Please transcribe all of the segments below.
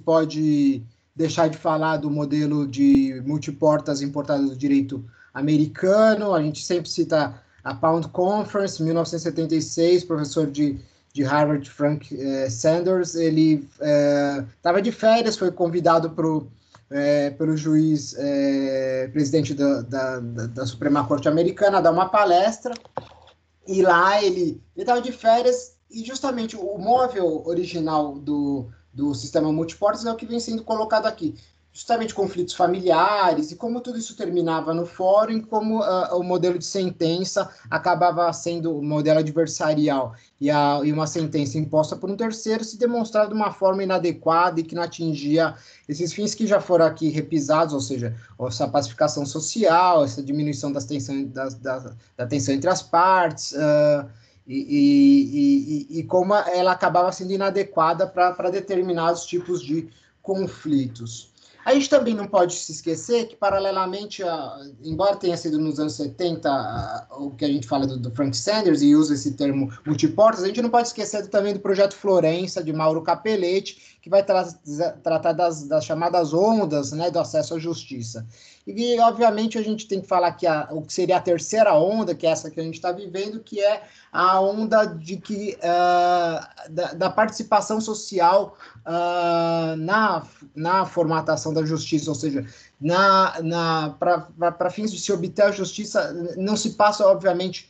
pode deixar de falar do modelo de multiportas importado do direito americano. A gente sempre cita a Pound Conference, 1976, professor de Harvard, Frank Sanders. Ele estava de férias, foi convidado pelo juiz presidente da Suprema Corte Americana a dar uma palestra, e lá ele estava de férias, e justamente o móvel original do sistema multiportas é o que vem sendo colocado aqui, justamente conflitos familiares, e como tudo isso terminava no fórum, e como o modelo de sentença acabava sendo o modelo adversarial, e uma sentença imposta por um terceiro se demonstrava de uma forma inadequada e que não atingia esses fins que já foram aqui repisados, ou seja, essa pacificação social, essa diminuição da tensão entre as partes, e como ela acabava sendo inadequada para determinados tipos de conflitos. A gente também não pode se esquecer que, paralelamente, embora tenha sido nos anos 70 o que a gente fala do Frank Sanders e usa esse termo multiportas, a gente não pode esquecer também do projeto Florença, de Mauro Capelletti, que vai tratar das chamadas ondas, né, do acesso à justiça. E, obviamente, a gente tem que falar que o que seria a terceira onda, que é essa que a gente está vivendo, que é a onda da participação social na formatação da justiça, ou seja, para fins de se obter a justiça, não se passa, obviamente,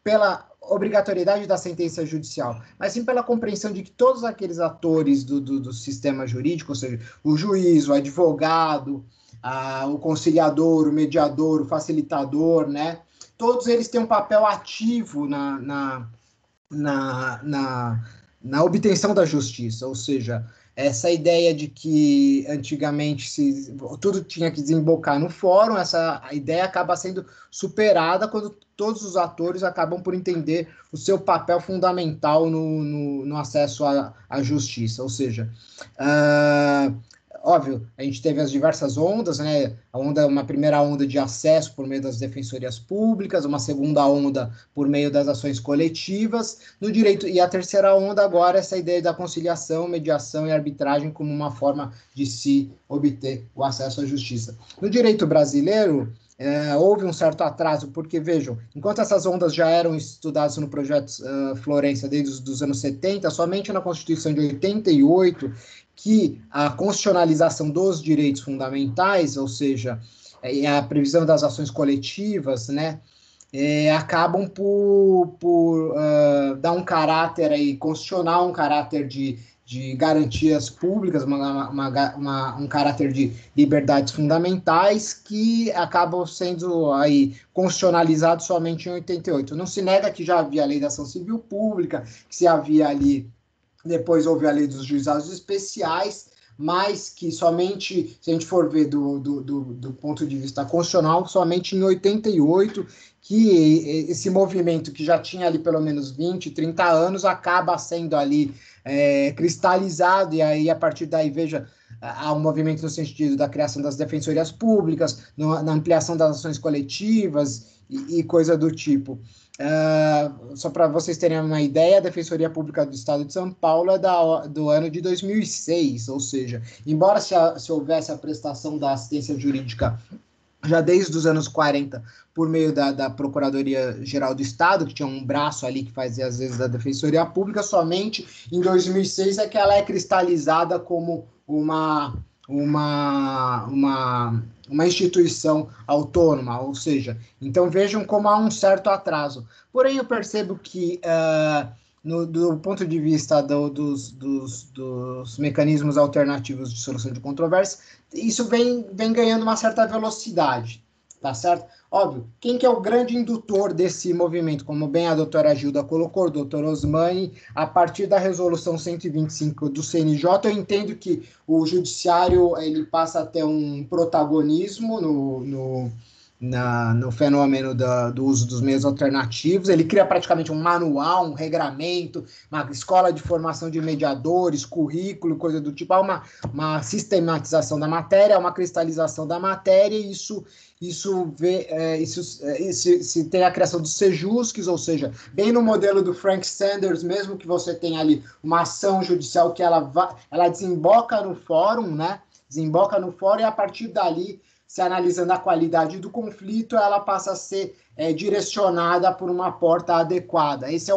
pela obrigatoriedade da sentença judicial, mas sim pela compreensão de que todos aqueles atores do sistema jurídico, ou seja, o juiz, o advogado, o conciliador, o mediador, o facilitador, né? Todos eles têm um papel ativo na obtenção da justiça, ou seja, essa ideia de que antigamente tudo tinha que desembocar no fórum, essa ideia acaba sendo superada quando todos os atores acabam por entender o seu papel fundamental no acesso à justiça, ou seja, óbvio, a gente teve as diversas ondas, né? Uma primeira onda de acesso por meio das defensorias públicas, uma segunda onda por meio das ações coletivas no direito, e a terceira onda agora essa ideia da conciliação, mediação e arbitragem como uma forma de se obter o acesso à justiça. No direito brasileiro, houve um certo atraso, porque, vejam, enquanto essas ondas já eram estudadas no projeto Florença desde os anos 70, somente na Constituição de 88, que a constitucionalização dos direitos fundamentais, ou seja, a previsão das ações coletivas, né, acabam por dar um caráter aí, constitucional, um caráter de garantias públicas, um caráter de liberdades fundamentais que acabam sendo aí constitucionalizados somente em 88. Não se nega que já havia a lei da ação civil pública, que se havia ali. Depois houve a lei dos juizados especiais, mas que somente, se a gente for ver do ponto de vista constitucional, somente em 88, que esse movimento que já tinha ali pelo menos 20, 30 anos, acaba sendo ali cristalizado, e aí a partir daí, veja, há um movimento no sentido da criação das defensorias públicas, na ampliação das ações coletivas e coisa do tipo. Só para vocês terem uma ideia, a Defensoria Pública do Estado de São Paulo é do ano de 2006, ou seja, embora se houvesse a prestação da assistência jurídica já desde os anos 40, por meio da Procuradoria-Geral do Estado, que tinha um braço ali que fazia, às vezes, da Defensoria Pública, somente em 2006 é que ela é cristalizada como uma instituição autônoma, ou seja, então vejam como há um certo atraso. Porém, eu percebo que, do ponto de vista dos mecanismos alternativos de solução de controvérsia, isso vem ganhando uma certa velocidade, tá certo? Óbvio, quem que é o grande indutor desse movimento? Como bem a doutora Gilda colocou, o doutor Osmani, a partir da resolução 125 do CNJ, eu entendo que o judiciário ele passa a ter um protagonismo no fenômeno do uso dos meios alternativos. Ele cria praticamente um manual, um regramento, uma escola de formação de mediadores, currículo, coisa do tipo. Há uma sistematização da matéria, uma cristalização da matéria, e se tem a criação dos sejusques, ou seja, bem no modelo do Frank Sanders, mesmo que você tenha ali uma ação judicial que ela desemboca no fórum, né? Desemboca no fórum, e a partir dali, se analisando a qualidade do conflito, ela passa a ser direcionada por uma porta adequada. Esse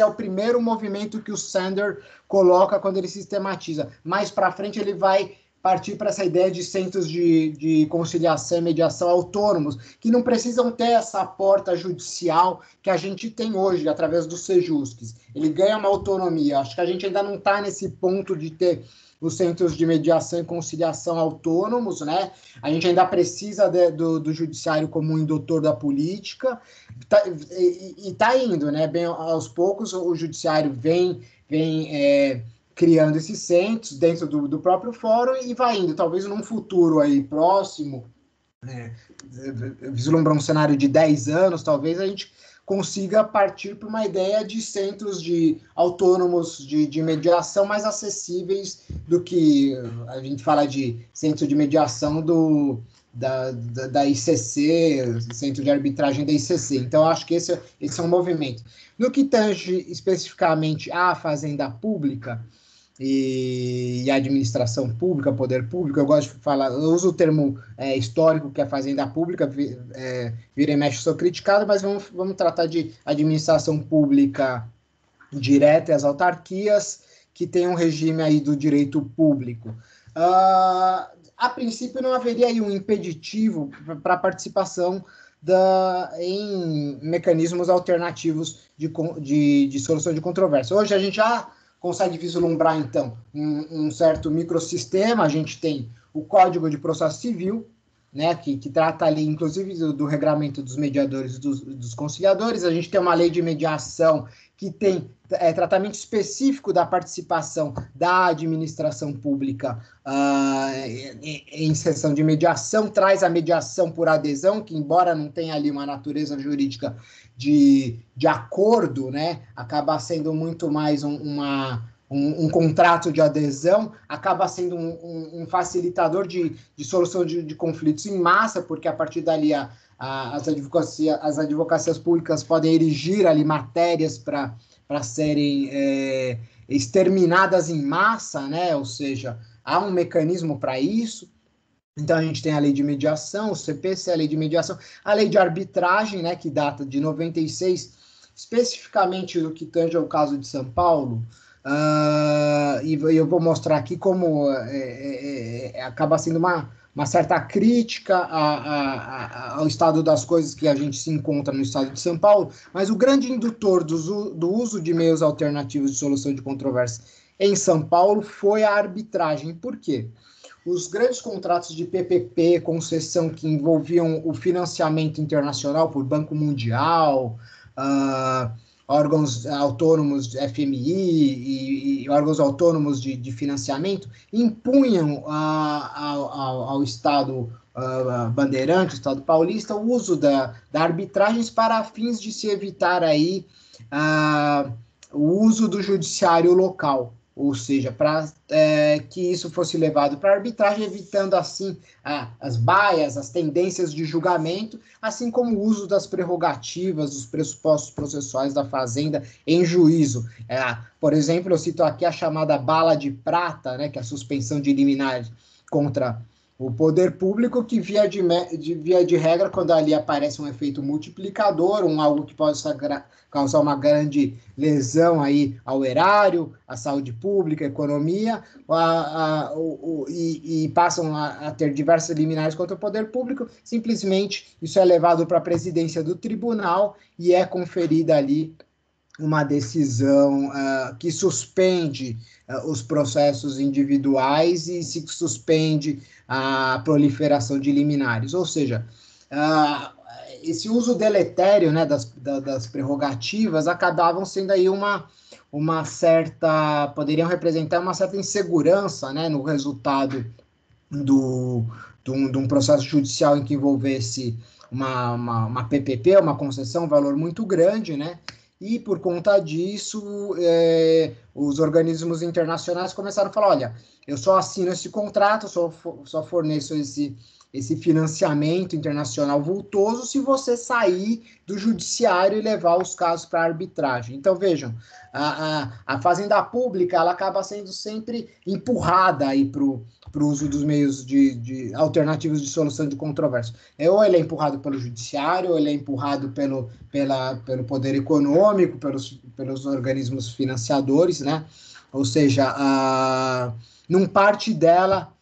é o primeiro movimento que o Sanders coloca quando ele sistematiza. Mais para frente, ele vai partir para essa ideia de centros de conciliação e mediação autônomos, que não precisam ter essa porta judicial que a gente tem hoje, através dos sejusques. Ele ganha uma autonomia. Acho que a gente ainda não está nesse ponto de ter os centros de mediação e conciliação autônomos, né? A gente ainda precisa do judiciário como um indutor da política, e está indo, né? Bem, aos poucos, o judiciário vem criando esses centros dentro do próprio fórum e vai indo. Talvez num futuro aí próximo, vislumbrar um cenário de 10 anos, talvez a gente consiga partir para uma ideia de centros autônomos de mediação mais acessíveis do que a gente fala de centro de mediação da ICC, Centro de Arbitragem da ICC. Então, acho que esse é um movimento. No que tange especificamente à fazenda pública e administração pública, poder público, eu gosto de falar, eu uso o termo histórico, que é fazenda pública, vira e mexe, sou criticado, mas vamos tratar de administração pública direta e as autarquias, que tem um regime aí do direito público. A princípio, não haveria aí um impeditivo para a participação em mecanismos alternativos de solução de controvérsia. Hoje a gente já consegue vislumbrar, então, um certo microsistema. A gente tem o Código de Processo Civil, né, que trata ali, inclusive, do regramento dos mediadores e dos conciliadores. A gente tem uma lei de mediação que tem tratamento específico da participação da administração pública em sessão de mediação, traz a mediação por adesão, que, embora não tenha ali uma natureza jurídica de acordo, né, acaba sendo muito mais um contrato de adesão, acaba sendo um facilitador de solução de conflitos em massa, porque a partir dali as advocacias públicas podem erigir ali matérias para serem exterminadas em massa, né? Ou seja, há um mecanismo para isso. Então, a gente tem a lei de mediação, o CPC, a lei de mediação, a lei de arbitragem, né, que data de 96, especificamente no que tange ao caso de São Paulo. E eu vou mostrar aqui como acaba sendo uma certa crítica ao estado das coisas que a gente se encontra no estado de São Paulo, mas o grande indutor do uso de meios alternativos de solução de controvérsia em São Paulo foi a arbitragem. Por quê? Os grandes contratos de PPP, concessão, que envolviam o financiamento internacional por Banco Mundial, órgãos autônomos, FMI e órgãos autônomos de financiamento, impunham ao Estado bandeirante, Estado paulista, o uso da arbitragens para fins de se evitar aí o uso do judiciário local, ou seja, para que isso fosse levado para a arbitragem, evitando assim as baias, as tendências de julgamento, assim como o uso das prerrogativas, dos pressupostos processuais da Fazenda em juízo. Por exemplo, eu cito aqui a chamada bala de prata, né, que é a suspensão de liminares contra o poder público, que via de regra, quando ali aparece um efeito multiplicador, algo que possa causar uma grande lesão aí ao erário, à saúde pública, à economia, e passam a ter diversas liminares contra o poder público, simplesmente isso é levado para a presidência do tribunal e é conferida ali uma decisão que suspende os processos individuais e se suspende a proliferação de liminares. Ou seja, esse uso deletério, né, das prerrogativas acabavam sendo aí uma certa, poderiam representar uma certa insegurança, né, no resultado de um processo judicial em que envolvesse uma PPP, uma concessão, um valor muito grande, né? E, por conta disso, os organismos internacionais começaram a falar, olha, eu só assino esse contrato, só forneço esse financiamento internacional vultoso se você sair do judiciário e levar os casos para arbitragem. Então, vejam, a fazenda pública ela acaba sendo sempre empurrada aí para o uso dos meios de alternativos de solução de controvérsia. Ou ele é empurrado pelo judiciário, ou ele é empurrado pelo poder econômico, pelos organismos financiadores, né? Ou seja, não parte dela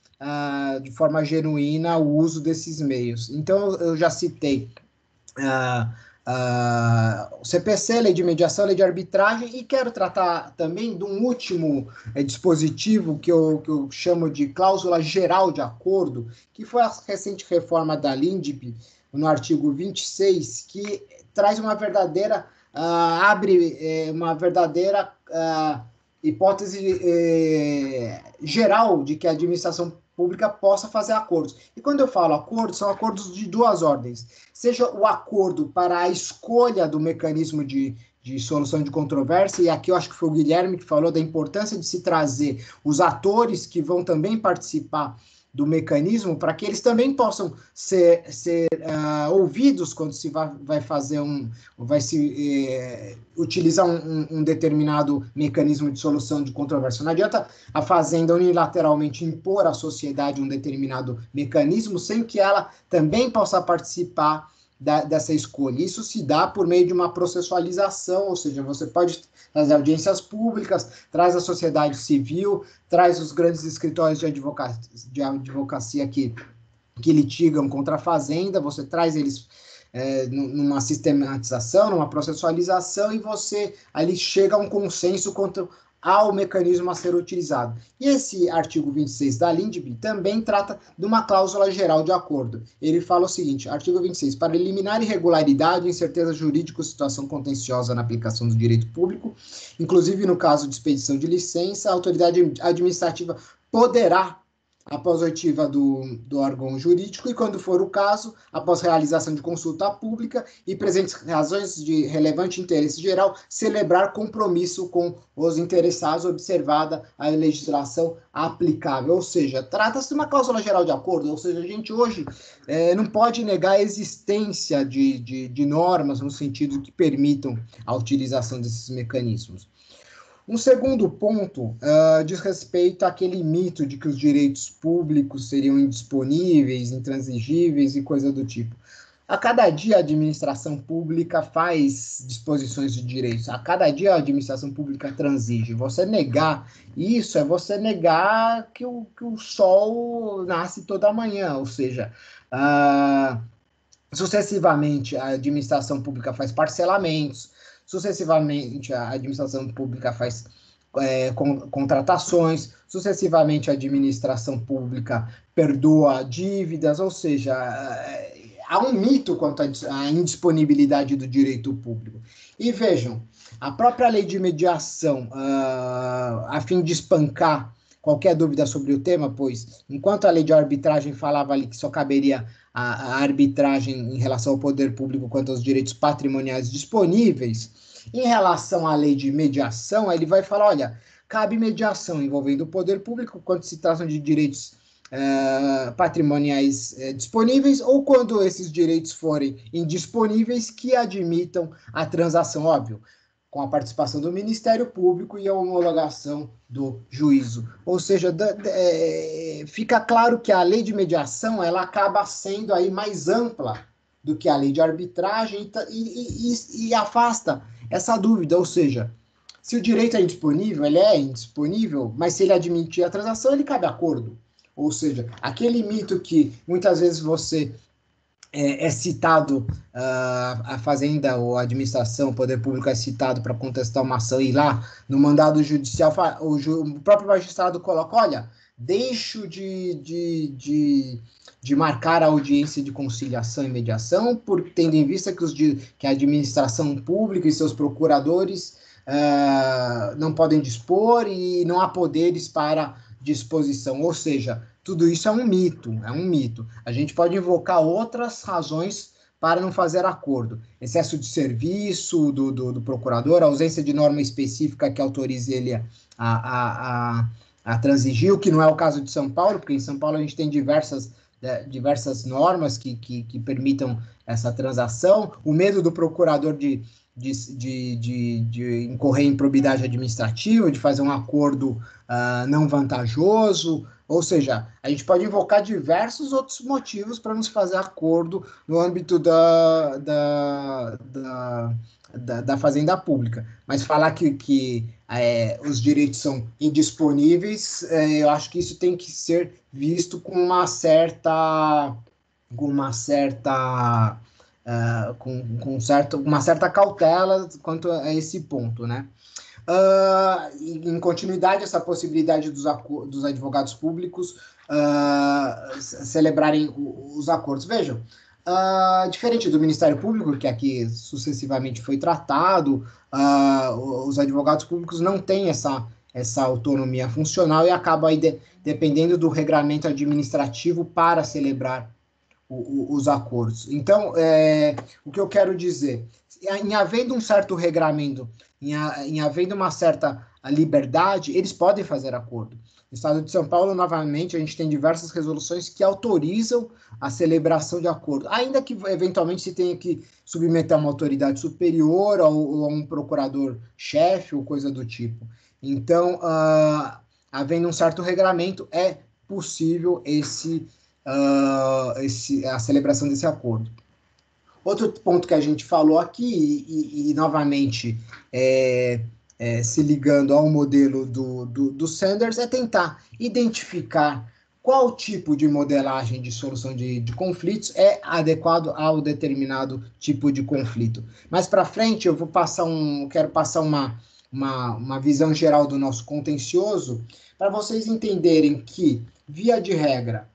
de forma genuína o uso desses meios. Então, eu já citei o CPC, Lei de Mediação, Lei de Arbitragem, e quero tratar também de um último dispositivo que eu chamo de cláusula geral de acordo, que foi a recente reforma da LINDB, no artigo 26, que traz uma verdadeira, abre uma verdadeira hipótese geral de que a administração pública possa fazer acordos. E quando eu falo acordos, são acordos de duas ordens. Seja o acordo para a escolha do mecanismo de solução de controvérsia, e aqui eu acho que foi o Guilherme que falou da importância de se trazer os atores que vão também participar do mecanismo, para que eles também possam ser ouvidos quando se vai fazer vai se utilizar um determinado mecanismo de solução de controvérsia. Não adianta a Fazenda unilateralmente impor à sociedade um determinado mecanismo sem que ela também possa participar dessa escolha. Isso se dá por meio de uma processualização, ou seja, você pode trazer audiências públicas, traz a sociedade civil, traz os grandes escritórios de advocacia que litigam contra a Fazenda, você traz eles numa sistematização, numa processualização, e você ali chega a um consenso quanto ao mecanismo a ser utilizado. E esse artigo 26 da LINDB também trata de uma cláusula geral de acordo. Ele fala o seguinte, artigo 26, para eliminar irregularidade, incerteza jurídica ou situação contenciosa na aplicação do direito público, inclusive no caso de expedição de licença, a autoridade administrativa poderá, após a oitiva do órgão jurídico, e quando for o caso, após realização de consulta pública e presentes razões de relevante interesse geral, celebrar compromisso com os interessados, observada a legislação aplicável. Ou seja, trata-se de uma cláusula geral de acordo, ou seja, a gente hoje não pode negar a existência de normas no sentido que permitam a utilização desses mecanismos. Um segundo ponto diz respeito àquele mito de que os direitos públicos seriam indisponíveis, intransigíveis e coisa do tipo. A cada dia a administração pública faz disposições de direitos, a cada dia a administração pública transige. Você negar isso é você negar que o sol nasce toda manhã, ou seja, sucessivamente a administração pública faz parcelamentos, sucessivamente a administração pública faz contratações, sucessivamente a administração pública perdoa dívidas, ou seja, há um mito quanto à indisponibilidade do direito público. E vejam, a própria lei de mediação, a fim de espancar qualquer dúvida sobre o tema, pois enquanto a lei de arbitragem falava ali que só caberia a arbitragem em relação ao poder público quanto aos direitos patrimoniais disponíveis, em relação à lei de mediação, ele vai falar, olha, cabe mediação envolvendo o poder público quando se tratam de direitos patrimoniais disponíveis, ou quando esses direitos forem indisponíveis, que admitam a transação, óbvio, com a participação do Ministério Público e a homologação do juízo. Ou seja, fica claro que a lei de mediação ela acaba sendo aí mais ampla do que a lei de arbitragem e afasta essa dúvida, ou seja, se o direito é indisponível, ele é indisponível, mas se ele admitir a transação, ele cabe acordo. Ou seja, aquele mito que muitas vezes você é citado, a Fazenda ou a administração, o poder público é citado para contestar uma ação e lá no mandado judicial o próprio magistrado coloca, olha, deixo de marcar a audiência de conciliação e mediação, tendo em vista que a administração pública e seus procuradores não podem dispor e não há poderes para disposição, ou seja, tudo isso é um mito, A gente pode invocar outras razões para não fazer acordo. Excesso de serviço do procurador, ausência de norma específica que autorize ele a transigir, o que não é o caso de São Paulo, porque em São Paulo a gente tem diversas normas que permitam essa transação, o medo do procurador de incorrer em improbidade administrativa, de fazer um acordo não vantajoso, ou seja, a gente pode invocar diversos outros motivos para nos fazer acordo no âmbito da fazenda pública, mas falar que os direitos são indisponíveis, eu acho que isso tem que ser visto com uma certa uma certa cautela quanto a esse ponto, né? Em continuidade, essa possibilidade dos advogados públicos celebrarem os acordos. Vejam, diferente do Ministério Público, que aqui sucessivamente foi tratado, os advogados públicos não têm essa autonomia funcional e acabam aí dependendo do regramento administrativo para celebrar os acordos. Então, o que eu quero dizer, em havendo um certo regramento, em havendo uma certa liberdade, eles podem fazer acordo. No estado de São Paulo, novamente, a gente tem diversas resoluções que autorizam a celebração de acordo, ainda que eventualmente se tenha que submeter a uma autoridade superior ou a um procurador-chefe ou coisa do tipo. Então, havendo um certo regramento, é possível a celebração desse acordo. Outro ponto que a gente falou aqui, e novamente se ligando ao modelo do Sanders, é tentar identificar qual tipo de modelagem de solução de conflitos é adequado ao determinado tipo de conflito. Mais para frente, eu quero passar uma visão geral do nosso contencioso, para vocês entenderem que, via de regra,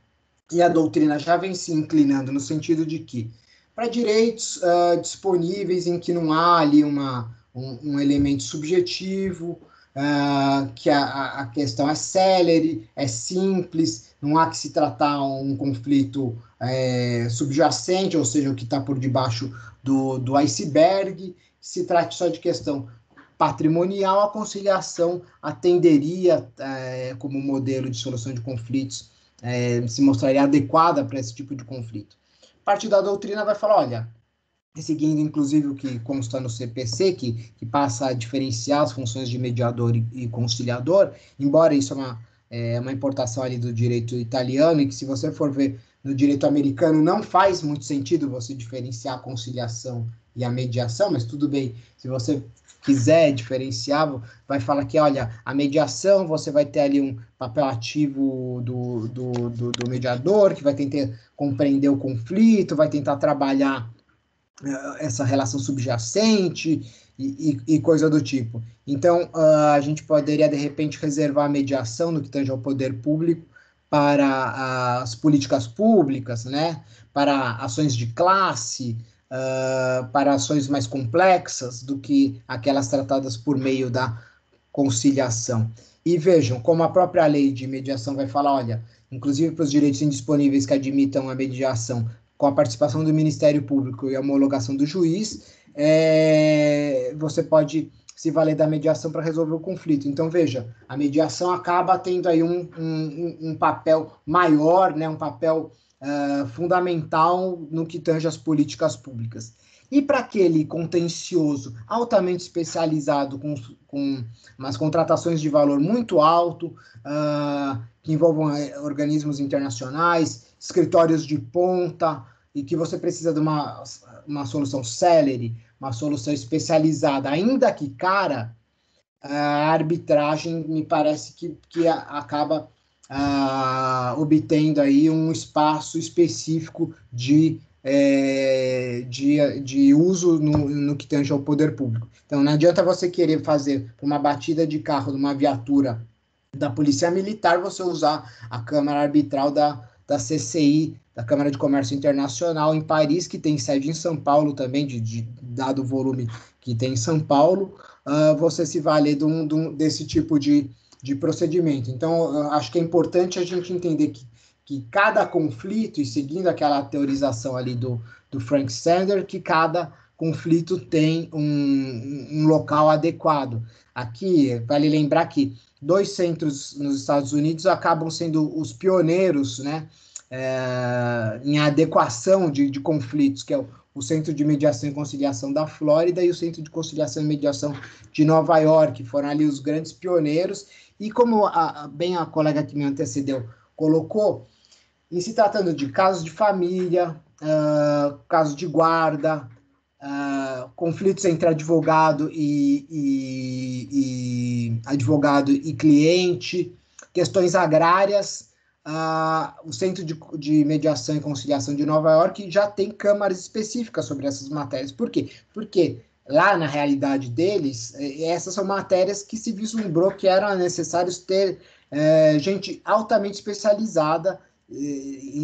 e a doutrina já vem se inclinando no sentido de que, para direitos disponíveis em que não há ali um elemento subjetivo, que a questão é célere, é simples, não há que se tratar um conflito subjacente, ou seja, o que está por debaixo do iceberg, se trate só de questão patrimonial, a conciliação atenderia como modelo de solução de conflitos, se mostraria adequada para esse tipo de conflito. Parte da doutrina vai falar, olha, seguindo inclusive o que consta no CPC, que passa a diferenciar as funções de mediador e conciliador, embora isso é uma importação ali do direito italiano, e que se você for ver no direito americano, não faz muito sentido você diferenciar a conciliação e a mediação, mas tudo bem, se você quiser diferenciar, vai falar que, olha, a mediação, você vai ter ali um papel ativo do mediador, que vai tentar compreender o conflito, vai tentar trabalhar essa relação subjacente e coisa do tipo. Então, a gente poderia, de repente, reservar a mediação no que tange ao poder público para as políticas públicas, né? Para ações de classe, para ações mais complexas do que aquelas tratadas por meio da conciliação. E vejam, como a própria lei de mediação vai falar, olha, inclusive para os direitos indisponíveis que admitam a mediação, com a participação do Ministério Público e a homologação do juiz, você pode se valer da mediação para resolver o conflito. Então, veja, a mediação acaba tendo aí um papel maior, né, um papel fundamental no que tange as políticas públicas. E para aquele contencioso altamente especializado, com umas contratações de valor muito alto, que envolvam organismos internacionais, escritórios de ponta, e que você precisa de uma solução célere, uma solução especializada, ainda que cara, a arbitragem me parece que acaba obtendo aí um espaço específico de uso no que tange ao poder público. Então, não adianta você querer fazer uma batida de carro numa viatura da Polícia Militar, você usar a Câmara Arbitral da CCI, da Câmara de Comércio Internacional em Paris, que tem sede em São Paulo também, dado o volume que tem em São Paulo, você se valer desse tipo de procedimento. Então, acho que é importante a gente entender que cada conflito, e seguindo aquela teorização ali do Frank Sander, que cada conflito tem um local adequado. Aqui, vale lembrar que 2 centros nos Estados Unidos acabam sendo os pioneiros, né, em adequação de conflitos, que é o Centro de Mediação e Conciliação da Flórida e o Centro de Conciliação e Mediação de Nova York, foram ali os grandes pioneiros, e como bem a colega que me antecedeu colocou, em se tratando de casos de família, casos de guarda, conflitos entre advogado advogado e cliente, questões agrárias, o Centro de Mediação e Conciliação de Nova York já tem câmaras específicas sobre essas matérias. Por quê? Porque lá na realidade deles, essas são matérias que se vislumbrou que eram necessários ter gente altamente especializada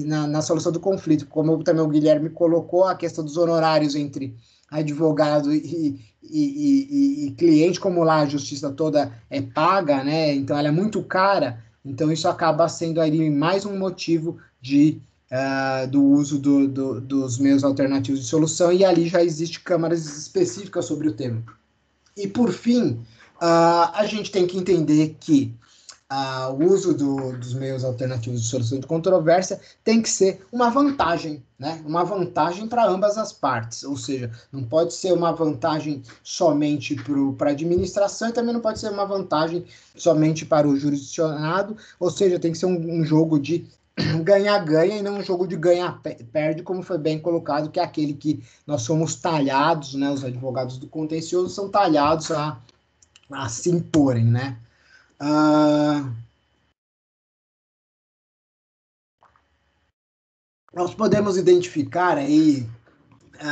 na solução do conflito, como também o Guilherme colocou, a questão dos honorários entre advogado e cliente, como lá a justiça toda é paga, né? Então ela é muito cara, então isso acaba sendo aí mais um motivo do uso dos meios alternativos de solução, e ali já existe câmaras específicas sobre o tema. E por fim, a gente tem que entender que o uso dos meios alternativos de solução de controvérsia tem que ser uma vantagem, né? Uma vantagem para ambas as partes, ou seja, não pode ser uma vantagem somente para a administração e também não pode ser uma vantagem somente para o jurisdicionado, ou seja, tem que ser um jogo de ganha-ganha e não um jogo de ganha-perde, como foi bem colocado, que é aquele que nós somos talhados, né? Os advogados do contencioso são talhados a se imporem, né? Nós podemos identificar aí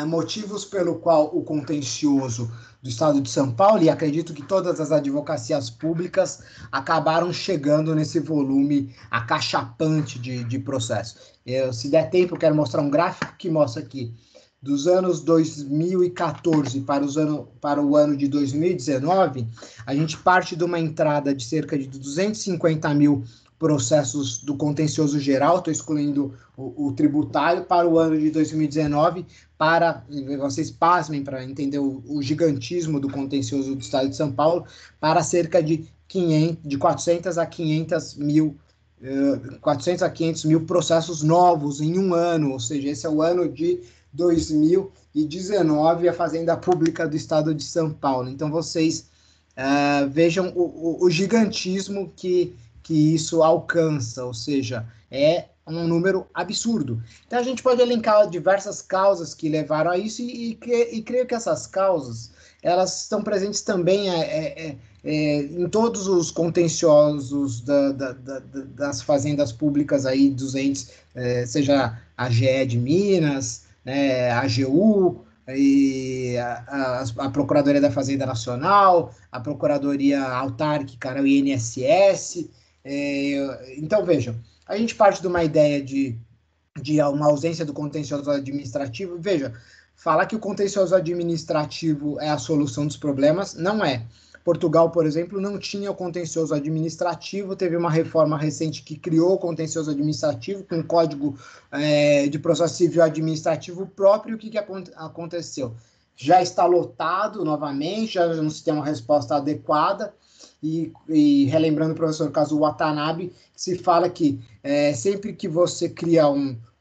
motivos pelo qual o contencioso do Estado de São Paulo, e acredito que todas as advocacias públicas acabaram chegando nesse volume acachapante de processo. Se der tempo, eu quero mostrar um gráfico que mostra aqui dos anos 2014 para o ano de 2019, a gente parte de uma entrada de cerca de 250 mil processos do contencioso geral, estou excluindo o tributário, para o ano de 2019, para, vocês pasmem para entender o gigantismo do contencioso do Estado de São Paulo, para cerca de 400 a 500 mil 400 a 500 mil processos novos em um ano, ou seja, esse é o ano de 2019, a Fazenda Pública do Estado de São Paulo. Então, vocês vejam o gigantismo que isso alcança, ou seja, é um número absurdo. Então, a gente pode elencar diversas causas que levaram a isso, e creio que essas causas, elas estão presentes também em todos os contenciosos das fazendas públicas aí, dos entes, seja a GE de Minas, né, a AGU, e a Procuradoria da Fazenda Nacional, a Procuradoria Autárquica, o INSS. Então, vejam, a gente parte de uma ideia de uma ausência do contencioso administrativo. Veja, falar que o contencioso administrativo é a solução dos problemas, não é. Portugal, por exemplo, não tinha o contencioso administrativo, teve uma reforma recente que criou o contencioso administrativo com um código de processo civil administrativo próprio. O que aconteceu? Já está lotado novamente, já não se tem uma resposta adequada, e relembrando o professor Kazuo Watanabe, se fala que sempre que você cria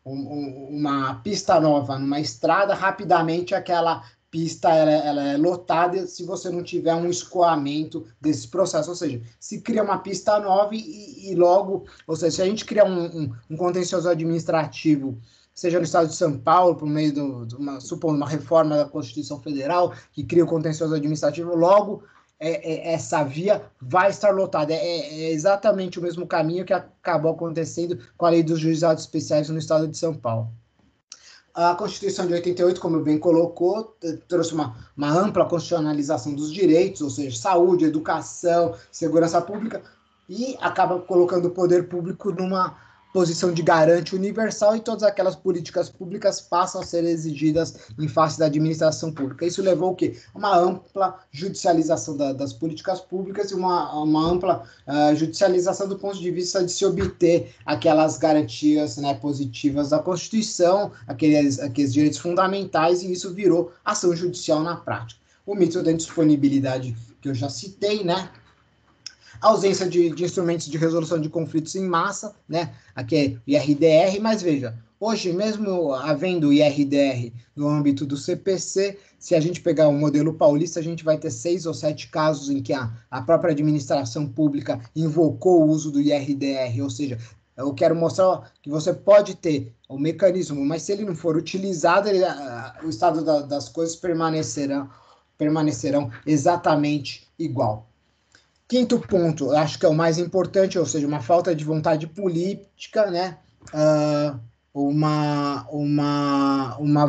uma pista nova numa estrada, rapidamente aquela pista ela é lotada se você não tiver um escoamento desse processo. Ou seja, se cria uma pista nova e logo, ou seja, se a gente cria um contencioso administrativo, seja no Estado de São Paulo, por meio supondo uma reforma da Constituição Federal, que cria o contencioso administrativo, logo essa via vai estar lotada. É exatamente o mesmo caminho que acabou acontecendo com a Lei dos Juizados Especiais no Estado de São Paulo. A Constituição de 88, como bem colocou, trouxe uma ampla constitucionalização dos direitos, ou seja, saúde, educação, segurança pública, e acaba colocando o poder público numa posição de garante universal e todas aquelas políticas públicas passam a ser exigidas em face da administração pública. Isso levou o quê? Uma ampla judicialização das políticas públicas e uma ampla judicialização do ponto de vista de se obter aquelas garantias, né, positivas da Constituição, aqueles direitos fundamentais, e isso virou ação judicial na prática. O mito da indisponibilidade que eu já citei, né? A ausência de instrumentos de resolução de conflitos em massa, né? Aqui é IRDR, mas veja, hoje mesmo havendo IRDR no âmbito do CPC, se a gente pegar o modelo paulista, a gente vai ter 6 ou 7 casos em que a própria administração pública invocou o uso do IRDR, ou seja, eu quero mostrar que você pode ter o mecanismo, mas se ele não for utilizado, o estado das coisas permanecerão exatamente igual. Quinto ponto, acho que é o mais importante, ou seja, uma falta de vontade política, né? Uma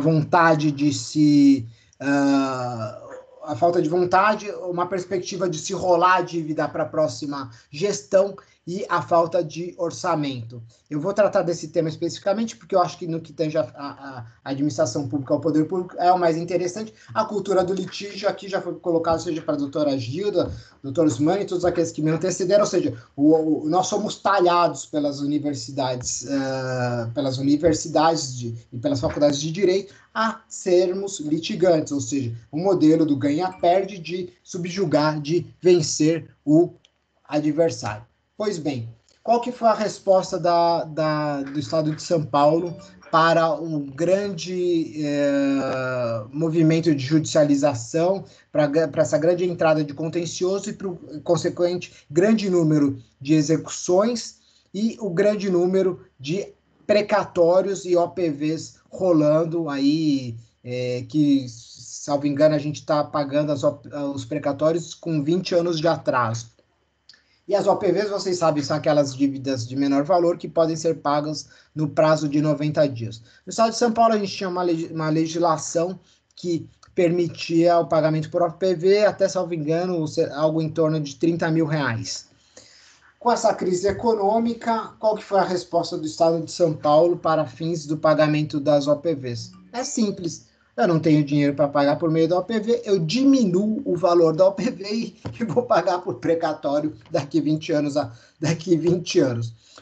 vontade de se... a falta de vontade, uma perspectiva de se rolar a dívida para a próxima gestão e a falta de orçamento. Eu vou tratar desse tema especificamente porque eu acho que no que tange a administração pública, ao poder público, é o mais interessante. A cultura do litígio aqui já foi colocado, seja para a doutora Gilda, doutor Usmani, todos aqueles que me antecederam, ou seja, nós somos talhados pelas universidades, e pelas faculdades de direito a sermos litigantes, ou seja, o modelo do ganha-perde, de subjugar, de vencer o adversário. Pois bem, qual que foi a resposta do Estado de São Paulo para o grande movimento de judicialização, para essa grande entrada de contencioso e para o consequente grande número de execuções e o grande número de precatórios e OPVs rolando aí, que, salvo engano, a gente está pagando os precatórios com 20 anos de atraso. E as OPVs, vocês sabem, são aquelas dívidas de menor valor que podem ser pagas no prazo de 90 dias. No estado de São Paulo, a gente tinha uma legislação que permitia o pagamento por OPV até, salvo engano, algo em torno de R$30 mil. Com essa crise econômica, qual que foi a resposta do estado de São Paulo para fins do pagamento das OPVs? É simples. Eu não tenho dinheiro para pagar por meio da OPV, eu diminuo o valor da OPV e vou pagar por precatório daqui 20 anos.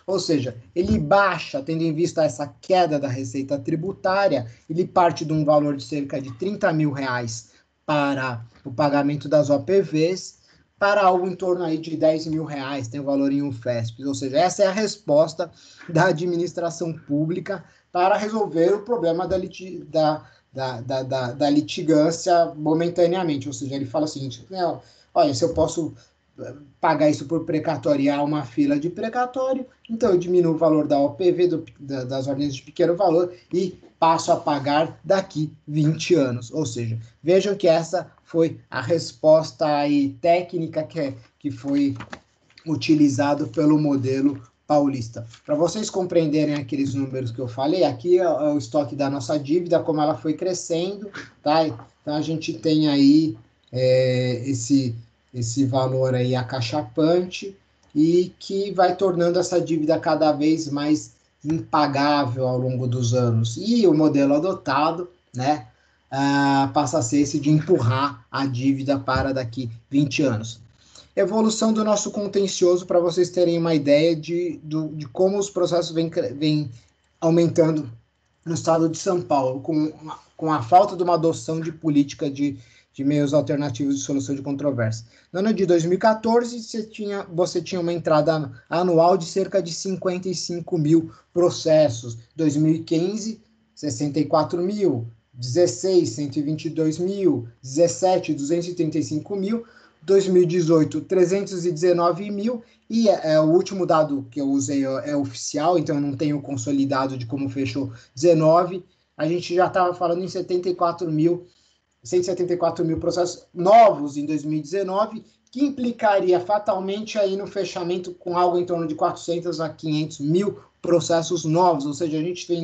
Ou seja, ele baixa, tendo em vista essa queda da receita tributária, ele parte de um valor de cerca de R$30 mil para o pagamento das OPVs, para algo em torno aí de R$10 mil, tem o valor em UFESP. Ou seja, essa é a resposta da administração pública para resolver o problema da litigância momentaneamente, ou seja, ele fala o seguinte, olha, se eu posso pagar isso por precatório e há uma fila de precatório, então eu diminuo o valor da OPV, das ordens de pequeno valor, e passo a pagar daqui 20 anos, ou seja, vejam que essa foi a resposta aí técnica que foi utilizado pelo modelo paulista. Para vocês compreenderem aqueles números que eu falei, aqui é o estoque da nossa dívida, como ela foi crescendo, tá? Então a gente tem aí esse valor aí acachapante e que vai tornando essa dívida cada vez mais impagável ao longo dos anos. E o modelo adotado, né, passa a ser esse de empurrar a dívida para daqui 20 anos. Evolução do nosso contencioso, para vocês terem uma ideia de como os processos vêm aumentando no estado de São Paulo, com a falta de uma adoção de política de meios alternativos de solução de controvérsia. No ano de 2014, você tinha uma entrada anual de cerca de 55 mil processos. 2015, 64 mil. 16, 122 mil. 17, 235 mil. 2018, 319 mil, e o último dado que eu usei é oficial, então eu não tenho consolidado de como fechou 19, a gente já estava falando em 174 mil processos novos em 2019, que implicaria fatalmente aí no fechamento com algo em torno de 400 a 500 mil processos novos, ou seja, a gente tem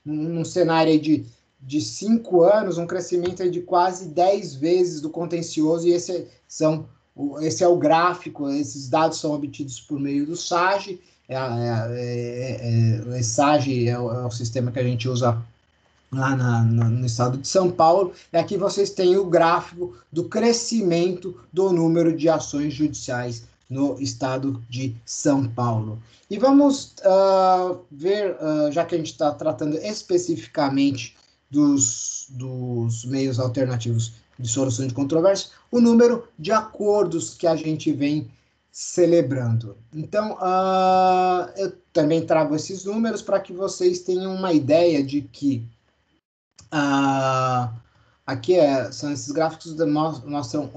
num cenário aí de 5 anos, um crescimento aí de quase 10 vezes do contencioso, e esse é o gráfico, esses dados são obtidos por meio do SAGE, o ESAGE é o sistema que a gente usa lá no estado de São Paulo, e aqui vocês têm o gráfico do crescimento do número de ações judiciais no estado de São Paulo. E vamos ver, já que a gente está tratando especificamente dos meios alternativos de solução de controvérsia, o número de acordos que a gente vem celebrando. Então, eu também trago esses números para que vocês tenham uma ideia de que aqui são esses gráficos que mostram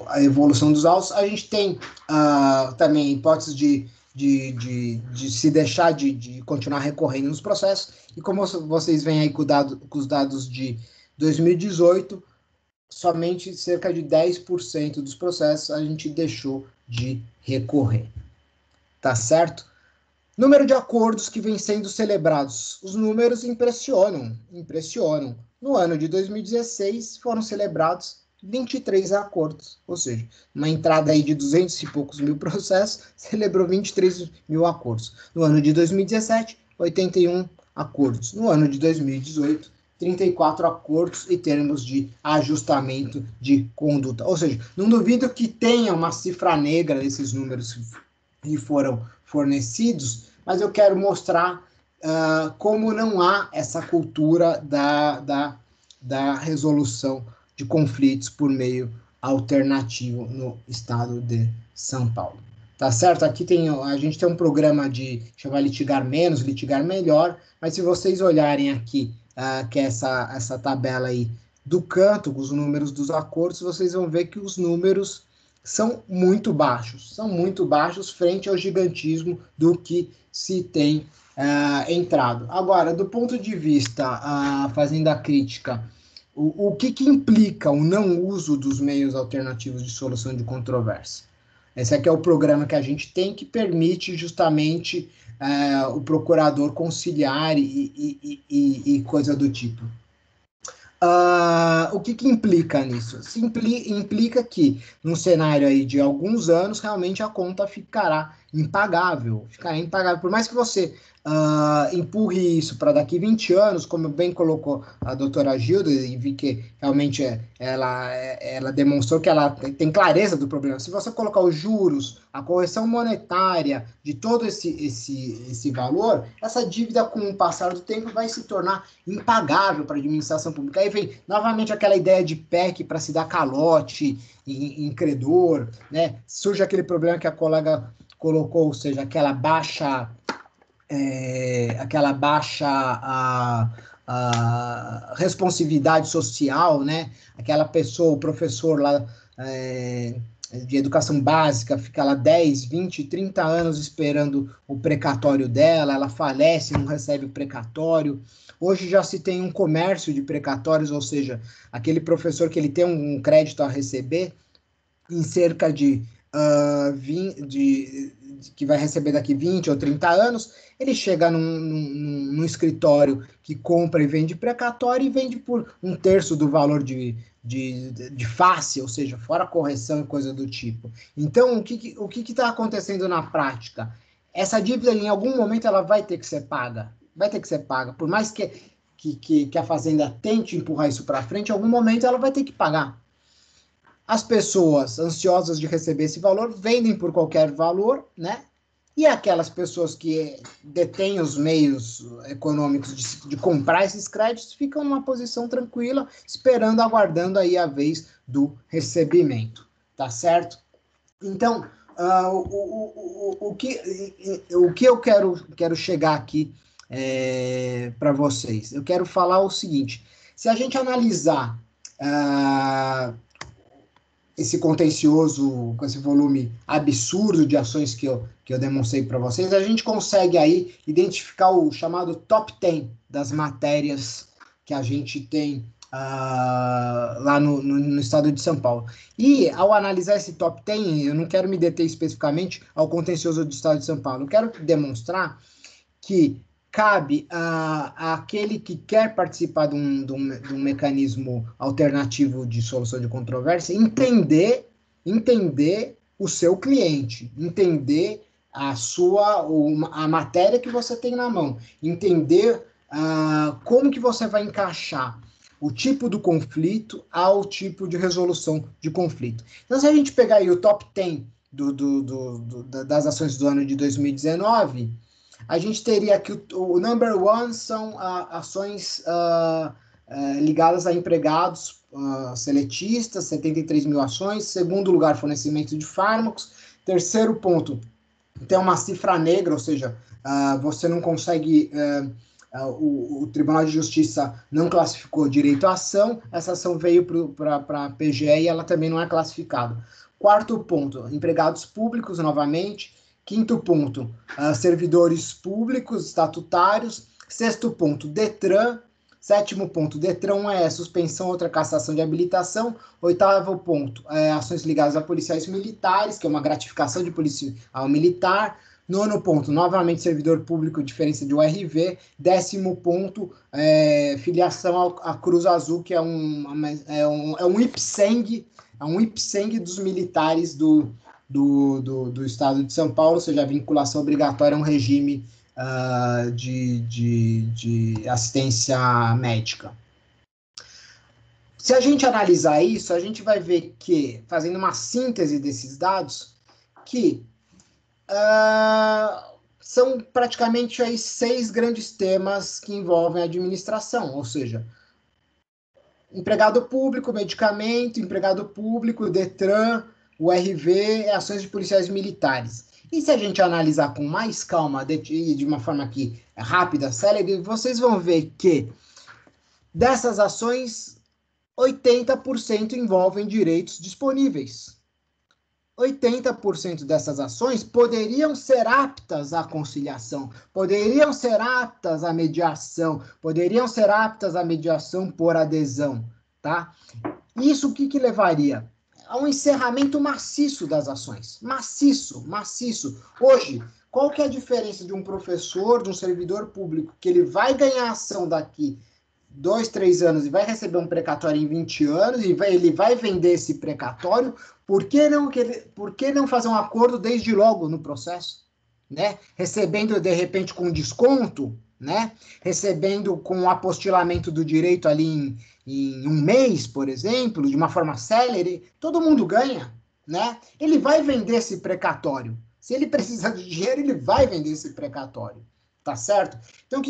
a evolução dos autos. A gente tem também hipóteses de se deixar de continuar recorrendo nos processos, e como vocês veem aí com os dados de 2018, somente cerca de 10% dos processos a gente deixou de recorrer. Tá certo? Número de acordos que vem sendo celebrados. Os números impressionam. No ano de 2016, foram celebrados 23 acordos. Ou seja, uma entrada aí de 200 e poucos mil processos, celebrou 23 mil acordos. No ano de 2017, 81 acordos. No ano de 2018, 34 acordos e termos de ajustamento de conduta. Ou seja, não duvido que tenha uma cifra negra nesses números que foram fornecidos, mas eu quero mostrar como não há essa cultura da resolução de conflitos por meio alternativo no estado de São Paulo. Tá certo? Aqui a gente tem um programa de chamar litigar menos, litigar melhor, mas se vocês olharem aqui, que é essa tabela aí do canto, com os números dos acordos, vocês vão ver que os números são muito baixos frente ao gigantismo do que se tem entrado. Agora, do ponto de vista, fazendo a crítica, o que implica o não uso dos meios alternativos de solução de controvérsia? Esse aqui é o programa que a gente tem, que permite justamente o procurador conciliar e coisa do tipo. O que implica nisso? Implica que, num cenário aí de alguns anos, realmente a conta ficará impagável. Por mais que você empurre isso para daqui 20 anos, como bem colocou a doutora Gilda, e vi que realmente ela demonstrou que ela tem clareza do problema. Se você colocar os juros, a correção monetária de todo esse valor, essa dívida, com o passar do tempo, vai se tornar impagável para a administração pública. Aí vem novamente aquela ideia de PEC para se dar calote em credor, né? Surge aquele problema que a colega colocou, ou seja, aquela baixa responsividade social, né? Aquela pessoa, o professor lá de educação básica, fica lá 10, 20, 30 anos esperando o precatório dela, ela falece, não recebe o precatório. Hoje já se tem um comércio de precatórios, ou seja, aquele professor que ele tem um crédito a receber em cerca de que vai receber daqui 20 ou 30 anos, ele chega num escritório que compra e vende precatório e vende por 1/3 do valor de face, ou seja, fora correção e coisa do tipo. Então, o que está acontecendo na prática? Essa dívida, em algum momento, ela vai ter que ser paga. Vai ter que ser paga. Por mais que a Fazenda tente empurrar isso para frente, em algum momento ela vai ter que pagar. As pessoas ansiosas de receber esse valor vendem por qualquer valor, né? E aquelas pessoas que detêm os meios econômicos de comprar esses créditos ficam numa posição tranquila, esperando, aguardando aí a vez do recebimento, tá certo? Então, o que eu quero chegar aqui para vocês? Eu quero falar o seguinte: se a gente analisar esse contencioso, com esse volume absurdo de ações que eu demonstrei para vocês, a gente consegue aí identificar o chamado top 10 das matérias que a gente tem lá no estado de São Paulo. E ao analisar esse top 10, eu não quero me deter especificamente ao contencioso do estado de São Paulo, eu quero demonstrar que cabe àquele que quer participar de um mecanismo alternativo de solução de controvérsia entender o seu cliente, entender a matéria que você tem na mão, entender como que você vai encaixar o tipo do conflito ao tipo de resolução de conflito. Então, se a gente pegar aí o top 10 das ações do ano de 2019, a gente teria aqui o number one são ações ligadas a empregados seletistas, 73 mil ações. Segundo lugar, fornecimento de fármacos. Terceiro ponto, tem uma cifra negra, ou seja, você não consegue... o Tribunal de Justiça não classificou direito à ação, essa ação veio para a PGE e ela também não é classificada. Quarto ponto, empregados públicos, novamente. Quinto ponto, servidores públicos estatutários. Sexto ponto, Detran. Sétimo ponto, Detran é suspensão ou outra cassação de habilitação. Oitavo ponto, ações ligadas a policiais militares, que é uma gratificação de policial militar. Nono ponto, novamente servidor público, diferença de URV. Décimo ponto, filiação à Cruz Azul, que é um IPSENG, dos militares do estado de São Paulo, ou seja, a vinculação obrigatória a um regime de assistência médica. Se a gente analisar isso, a gente vai ver que, fazendo uma síntese desses dados, que são praticamente aí 6 grandes temas que envolvem a administração, ou seja, empregado público, medicamento, empregado público, Detran, URV, ações de policiais militares. E se a gente analisar com mais calma, de uma forma aqui rápida, célere, vocês vão ver que dessas ações, 80% envolvem direitos disponíveis. 80% dessas ações poderiam ser aptas à conciliação, poderiam ser aptas à mediação, poderiam ser aptas à mediação por adesão, tá? Isso o que levaria? A um encerramento maciço das ações. Maciço. Hoje, qual que é a diferença de um professor, de um servidor público, que ele vai ganhar ação daqui 2, 3 anos e vai receber um precatório em 20 anos e ele vai vender esse precatório? Por que não fazer um acordo desde logo no processo? Né? Recebendo, de repente, com desconto, né? Recebendo com o apostilamento do direito ali em um mês, por exemplo, de uma forma célere, todo mundo ganha. Né? Ele vai vender esse precatório. Se ele precisar de dinheiro, ele vai vender esse precatório. Tá certo? Então,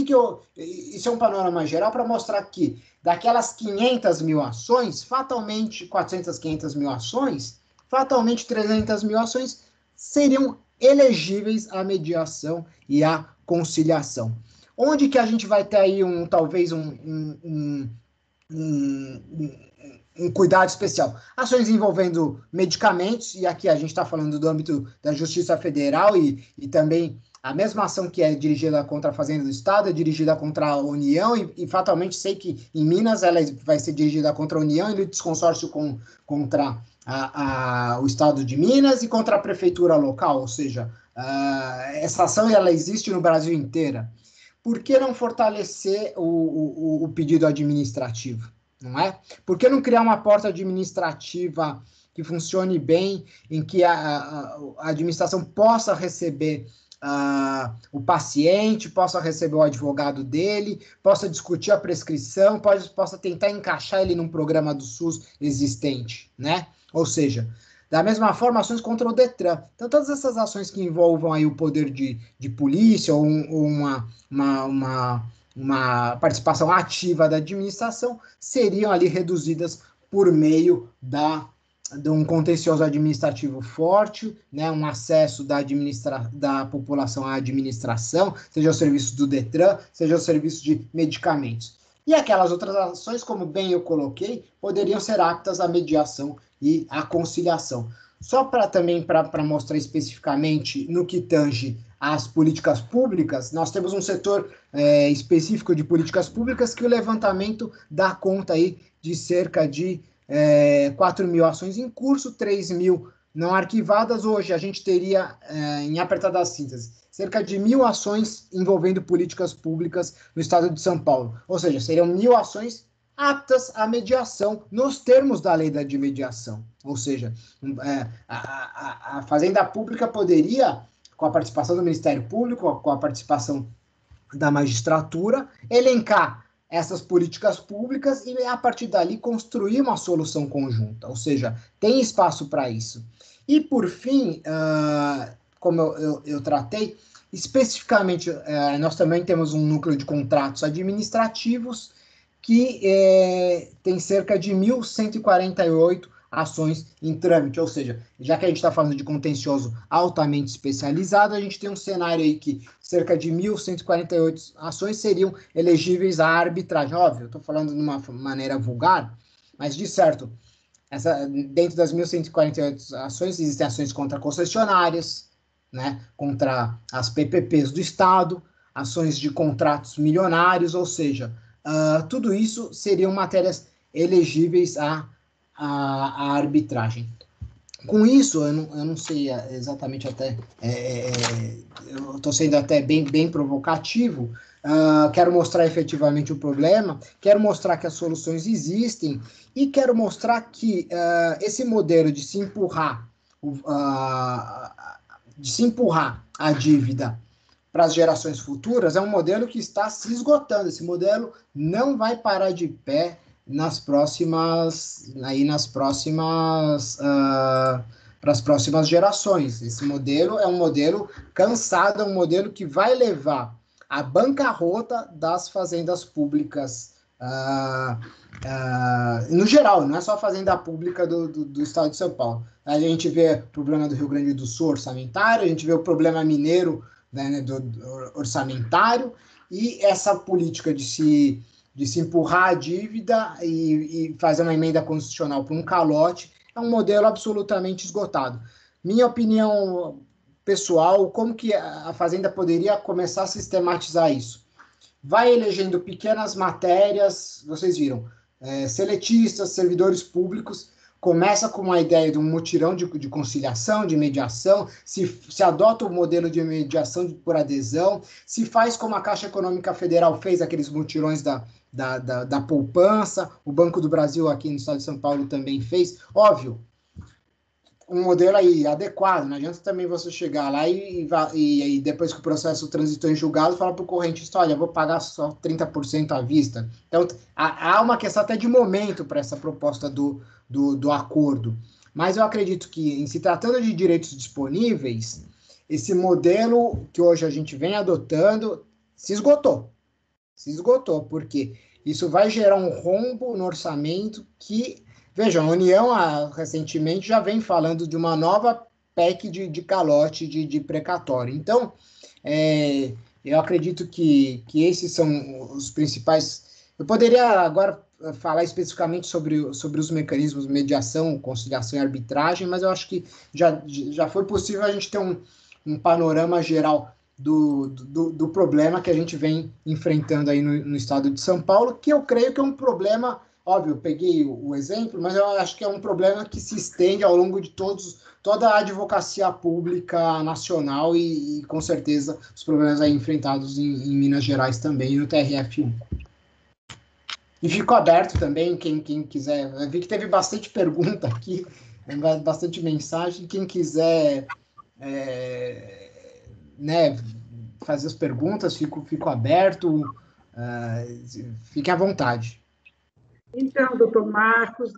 isso é um panorama geral para mostrar que daquelas 500 mil ações, fatalmente 400, 500 mil ações, fatalmente 300 mil ações seriam elegíveis à mediação e à conciliação. Onde que a gente vai ter aí talvez um cuidado especial? Ações envolvendo medicamentos, e aqui a gente está falando do âmbito da Justiça Federal e também a mesma ação que é dirigida contra a Fazenda do Estado é dirigida contra a União e fatalmente sei que em Minas ela vai ser dirigida contra a União e no desconsórcio contra o Estado de Minas e contra a prefeitura local, ou seja, essa ação ela existe no Brasil inteiro. Por que não fortalecer o pedido administrativo? Não é? Por que não criar uma porta administrativa que funcione bem, em que a administração possa receber o paciente, possa receber o advogado dele, possa discutir a prescrição, possa tentar encaixar ele num programa do SUS existente, né? Ou seja, da mesma forma, ações contra o Detran. Então, todas essas ações que envolvam aí o poder de polícia ou uma participação ativa da administração seriam ali reduzidas por meio de um contencioso administrativo forte, né, um acesso da população à administração, seja o serviço do Detran, seja o serviço de medicamentos. E aquelas outras ações, como bem eu coloquei, poderiam ser aptas à mediação e à conciliação. Só para mostrar especificamente no que tange às políticas públicas, nós temos um setor específico de políticas públicas que o levantamento dá conta aí de cerca de 4 mil ações em curso, 3 mil não arquivadas. Hoje a gente teria, em apertada síntese, cerca de 1.000 ações envolvendo políticas públicas no estado de São Paulo. Ou seja, seriam 1.000 ações aptas à mediação, nos termos da lei de mediação. Ou seja, a Fazenda Pública poderia, com a participação do Ministério Público, com a participação da magistratura, elencar essas políticas públicas e, a partir dali, construir uma solução conjunta. Ou seja, tem espaço para isso. E, por fim, como eu tratei, especificamente, nós também temos um núcleo de contratos administrativos que tem cerca de 1.148 ações em trâmite, ou seja, já que a gente está falando de contencioso altamente especializado, a gente tem um cenário aí que cerca de 1.148 ações seriam elegíveis à arbitragem. Óbvio, eu estou falando de uma maneira vulgar, mas de certo, dentro das 1.148 ações, existem ações contra concessionárias, né, contra as PPPs do Estado, ações de contratos milionários, ou seja, tudo isso seriam matérias elegíveis à arbitragem. Com isso, eu não sei exatamente até, eu estou sendo até bem provocativo, quero mostrar efetivamente o problema, quero mostrar que as soluções existem e quero mostrar que esse modelo de se empurrar a dívida para as gerações futuras é um modelo que está se esgotando. Esse modelo não vai parar de pé para as próximas gerações. Esse modelo é um modelo cansado, é um modelo que vai levar à bancarrota das fazendas públicas, no geral, não é só a fazenda pública do estado de São Paulo. A gente vê o problema do Rio Grande do Sul orçamentário, a gente vê o problema mineiro, né, do orçamentário, e essa política de se empurrar a dívida e fazer uma emenda constitucional para um calote é um modelo absolutamente esgotado. Minha opinião pessoal, como que a Fazenda poderia começar a sistematizar isso? Vai elegendo pequenas matérias, vocês viram, seletistas, servidores públicos, começa com uma ideia de um mutirão de conciliação, de mediação, se adota o modelo de mediação por adesão, se faz como a Caixa Econômica Federal fez, aqueles mutirões da poupança, o Banco do Brasil aqui no estado de São Paulo também fez, óbvio, um modelo aí adequado, não adianta também você chegar lá e depois que o processo transitou em julgado, falar para o correntista, olha, eu vou pagar só 30% à vista. Então, há uma questão até de momento para essa proposta do acordo. Mas eu acredito que, em se tratando de direitos disponíveis, esse modelo que hoje a gente vem adotando se esgotou. Se esgotou, porque isso vai gerar um rombo no orçamento que... Vejam, a União, recentemente, já vem falando de uma nova PEC de calote de precatório. Então, eu acredito que esses são os principais... Eu poderia agora falar especificamente sobre os mecanismos de mediação, conciliação e arbitragem, mas eu acho que já foi possível a gente ter um panorama geral do problema que a gente vem enfrentando aí no estado de São Paulo, que eu creio que é um problema... Óbvio, eu peguei o exemplo, mas eu acho que é um problema que se estende ao longo de toda a advocacia pública nacional e com certeza, os problemas aí enfrentados em Minas Gerais também, no TRF1. E fico aberto também, quem quiser. Eu vi que teve bastante pergunta aqui, bastante mensagem. Quem quiser fazer as perguntas, fico aberto. Fique à vontade. Então, doutor Marcos,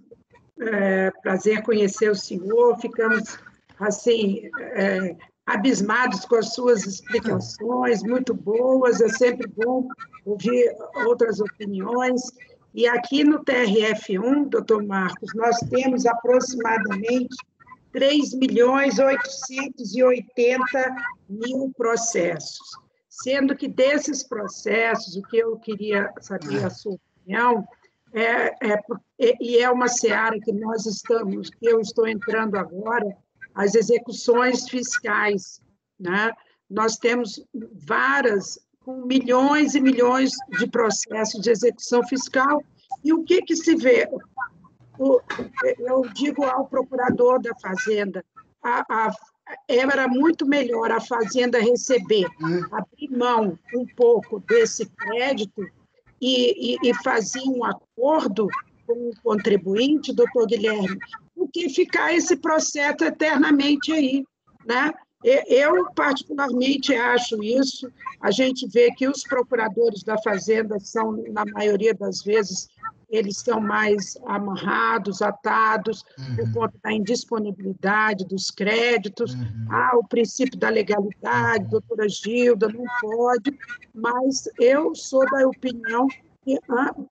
prazer conhecer o senhor, ficamos, assim, abismados com as suas explicações, muito boas, é sempre bom ouvir outras opiniões, e aqui no TRF1, doutor Marcos, nós temos aproximadamente 3.880.000 processos, sendo que desses processos, o que eu queria saber a sua opinião, e é uma seara que eu estou entrando agora, as execuções fiscais, né? Nós temos com milhões e milhões de processos de execução fiscal, e o que se vê? Eu digo ao procurador da Fazenda, era muito melhor a Fazenda abrir mão um pouco desse crédito e fazia um acordo com o contribuinte, doutor Guilherme, do que ficar esse processo eternamente aí, né? Eu, particularmente, acho isso. A gente vê que os procuradores da Fazenda são, na maioria das vezes, eles são mais amarrados, atados, por conta da indisponibilidade dos créditos. O princípio da legalidade, doutora Gilda, não pode, mas eu sou da opinião que,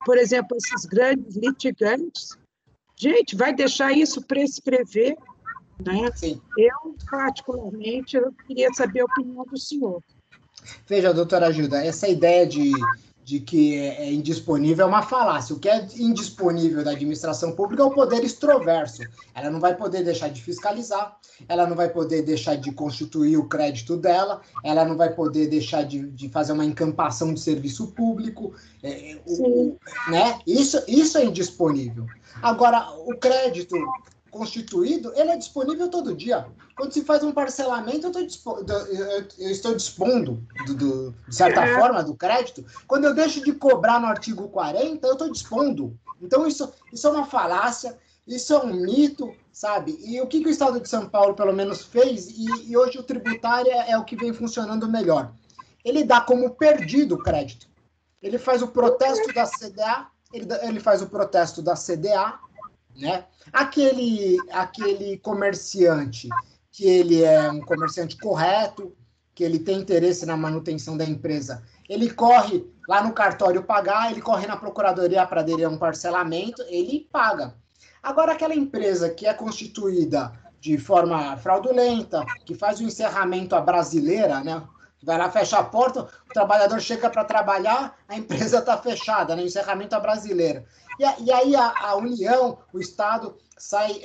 por exemplo, esses grandes litigantes, gente, vai deixar isso prescrever, né? Sim. Eu, particularmente, eu queria saber a opinião do senhor. Veja, doutora Gilda, essa ideia de que é indisponível é uma falácia. O que é indisponível da administração pública é o poder extroverso. Ela não vai poder deixar de fiscalizar, ela não vai poder deixar de constituir o crédito dela, ela não vai poder deixar de fazer uma encampação de serviço público, né? Isso é indisponível. Agora, o crédito constituído, ele é disponível todo dia. Quando se faz um parcelamento, eu estou dispondo, de certa forma, do crédito. Quando eu deixo de cobrar no artigo 40, eu estou dispondo. Então, isso é uma falácia, isso é um mito, sabe? E o que o Estado de São Paulo, pelo menos, fez, e hoje o tributário é o que vem funcionando melhor. Ele dá como perdido o crédito. Ele faz o protesto da CDA, ele faz o protesto da CDA, né? Aquele comerciante que ele é um comerciante correto, que ele tem interesse na manutenção da empresa, ele corre lá no cartório pagar, ele corre na procuradoria para aderir a um parcelamento, ele paga. Agora, aquela empresa que é constituída de forma fraudulenta, que faz o encerramento à brasileira, né? Vai lá, fecha a porta, o trabalhador chega para trabalhar, a empresa está fechada, né? Encerramento à brasileira. E aí a União, o Estado, sai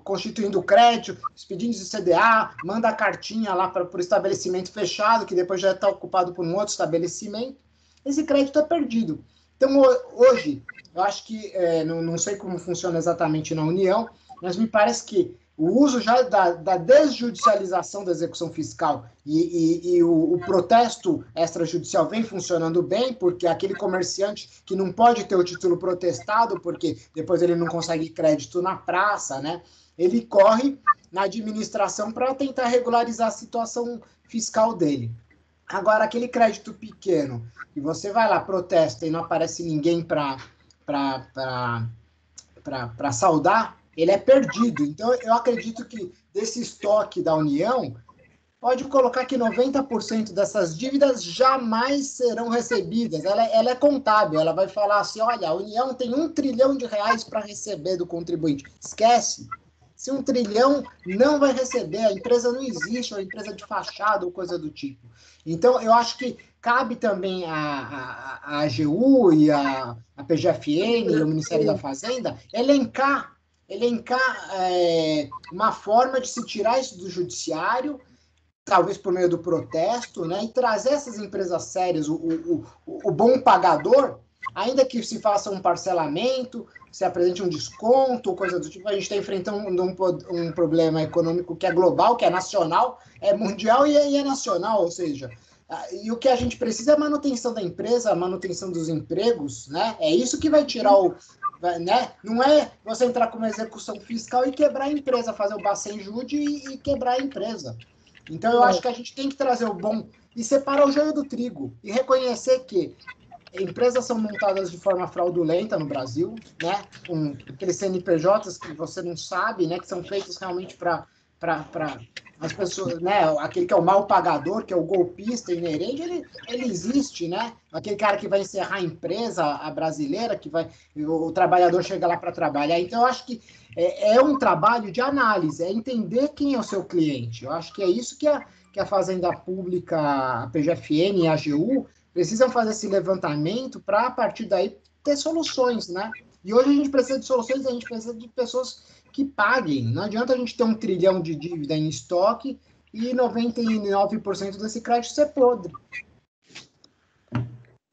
constituindo crédito, expedindo de CDA, manda a cartinha lá para o estabelecimento fechado, que depois já está ocupado por um outro estabelecimento. Esse crédito é perdido. Então, hoje, eu acho que, não sei como funciona exatamente na União, mas me parece que o uso já da desjudicialização da execução fiscal e o protesto extrajudicial vem funcionando bem, porque aquele comerciante que não pode ter o título protestado, porque depois ele não consegue crédito na praça, né? Ele corre na administração para tentar regularizar a situação fiscal dele. Agora, aquele crédito pequeno, que você vai lá, protesta e não aparece ninguém para saudar, ele é perdido. Então, eu acredito que desse estoque da União, pode colocar que 90% dessas dívidas jamais serão recebidas. Ela é contábil, ela vai falar assim, olha, a União tem R$1 trilhão para receber do contribuinte. Esquece. Se 1 trilhão não vai receber, a empresa não existe, é uma empresa de fachada ou coisa do tipo. Então, eu acho que cabe também a AGU e a PGFN e o Ministério da Fazenda elencar uma forma de se tirar isso do judiciário, talvez por meio do protesto, né, e trazer essas empresas sérias, o bom pagador, ainda que se faça um parcelamento, se apresente um desconto, coisa do tipo. A gente está enfrentando um problema econômico que é global, que é nacional, é mundial e é nacional, ou seja, e o que a gente precisa é a manutenção da empresa, a manutenção dos empregos, né? É isso que vai tirar né? Não é você entrar com uma execução fiscal e quebrar a empresa, fazer o Bacen-Jude e quebrar a empresa. Então, eu acho que a gente tem que trazer o bom e separar o joio do trigo e reconhecer que empresas são montadas de forma fraudulenta no Brasil, né? Com aqueles CNPJs que você não sabe, né? Que são feitos realmente para as pessoas, né? Aquele que é o mal pagador, que é o golpista inerente, ele existe, né? Aquele cara que vai encerrar a empresa, a brasileira, o trabalhador chega lá para trabalhar. Então, eu acho que é um trabalho de análise, é entender quem é o seu cliente. Eu acho que é isso que a Fazenda Pública, a PGFN e a AGU precisam fazer esse levantamento para, a partir daí, ter soluções, né? E hoje a gente precisa de soluções, a gente precisa de pessoas que paguem. Não adianta a gente ter 1 trilhão de dívida em estoque e 99% desse crédito ser podre.